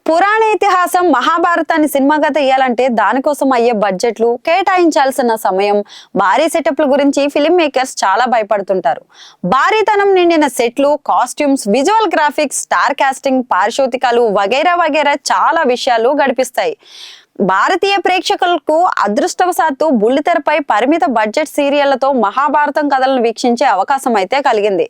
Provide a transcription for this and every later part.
పురాణ ఇతిహాసం మహాభారతాన్ని సినిమాగా తీయాలంటే దానికోసం అయ్యే బడ్జెట్లు, కేటాయించాల్సిన సమయం, భారీ సెటప్ల గురించి ఫిల్మ్ మేకర్స్ చాలా భయపడుతుంటారు. భారీతనం నిండిన సెట్లు, costumes, visual graphics, star casting, పారిశోతికాలు వగైరా వగైరా చాలా విషయాలు గడిపిస్తాయి. భారతీయ ప్రేక్షకులకు అదృష్టవశాత్తు బుల్లితెరపై పరిమిత బడ్జెట్ సీరియళ్లతో మహాభారతం కథలను వీక్షించే అవకాశం అయితే కలిగింది.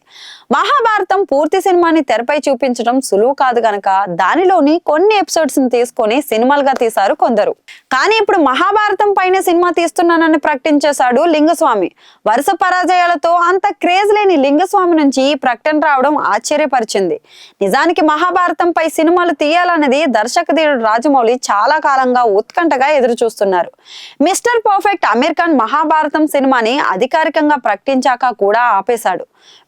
మహాభారతం పూర్తి సినిమాని తెరపై చూపించడం సులువు కాదు గనక దానిలోని కొన్ని ఎపిసోడ్స్ ని తీసుకొని సినిమాలుగా తీశారు కొందరు. కానీ ఇప్పుడు మహాభారతం పైన సినిమా తీస్తున్నానని ప్రకటించేశాడు లింగస్వామి. వరుస పరాజయాలతో అంత క్రేజ్ లేని లింగస్వామి నుంచి ఈ ప్రకటన రావడం ఆశ్చర్యపరిచింది. నిజానికి మహాభారతం పై సినిమాలు తీయాలన్నది దర్శకధీరుడు రాజమౌళి చాలా కాలంగా ఉత్కంఠగా ఎదురు చూస్తున్నారు. మిస్టర్ పర్ఫెక్ట్ అమీర్ ఖాన్ మహాభారతం సినిమాని అధికారికంగా ప్రకటించాక కూడా ఆపేశాడు.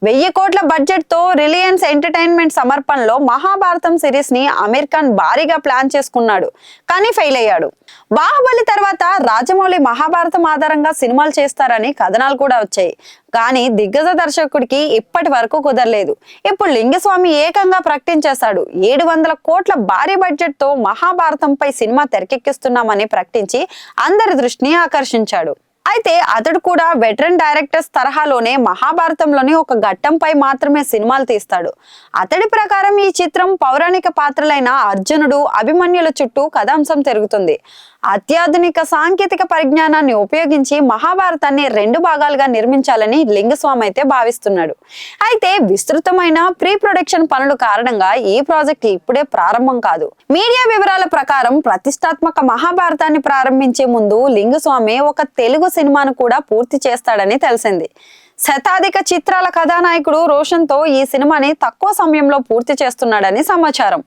1000 కోట్ల బడ్జెట్ తో రిలయన్స్ ఎంటర్టైన్మెంట్ సమర్పణలో మహాభారతం సిరీస్ ని అమీర్ ఖాన్ భారీగా ప్లాన్ చేసుకున్నాడు, కానీ ఫెయిల్ అయ్యాడు. బాహుబలి తర్వాత రాజమౌళి మహాభారతం ఆధారంగా సినిమాలు చేస్తారని కథనాలు కూడా వచ్చాయి. కానీ దిగ్గజ దర్శకుడికి ఇప్పటి వరకు కుదరలేదు. ఇప్పుడు లింగస్వామి ఏకంగా ప్రకటించేశాడు. 700 కోట్ల భారీ బడ్జెట్ తో మహాభారతంపై సినిమా తెరకెక్కిస్తున్నామని ప్రకటించి అందరి దృష్టిని ఆకర్షించాడు. అయితే అతడు కూడా వెటరన్ డైరెక్టర్స్ తరహాలోనే మహాభారతంలోని ఒక ఘట్టంపై మాత్రమే సినిమాలు తీస్తాడు. అతడి ప్రకారం ఈ చిత్రం పౌరాణిక పాత్రలైన అర్జునుడు, అభిమన్యుల చుట్టూ కథాంశం తిరుగుతుంది. అత్యాధునిక సాంకేతిక పరిజ్ఞానాన్ని ఉపయోగించి మహాభారతాన్ని 2 భాగాలుగా నిర్మించాలని లింగస్వామి అయితే భావిస్తున్నాడు. అయితే విస్తృతమైన ప్రీ ప్రొడక్షన్ పనుల కారణంగా ఈ ప్రాజెక్ట్ ఇప్పుడే ప్రారంభం కాదు. మీడియా వివరాల ప్రకారం ప్రతిష్టాత్మక మహాభారతాన్ని ప్రారంభించే ముందు లింగస్వామి ఒక తెలుగు సినిమాను కూడా పూర్తి చేస్తాడని తెలిసింది. శతాధిక చిత్రాల కథానాయకుడు రోషన్ తో ఈ సినిమాని తక్కువ సమయంలో పూర్తి చేస్తున్నాడని సమాచారం.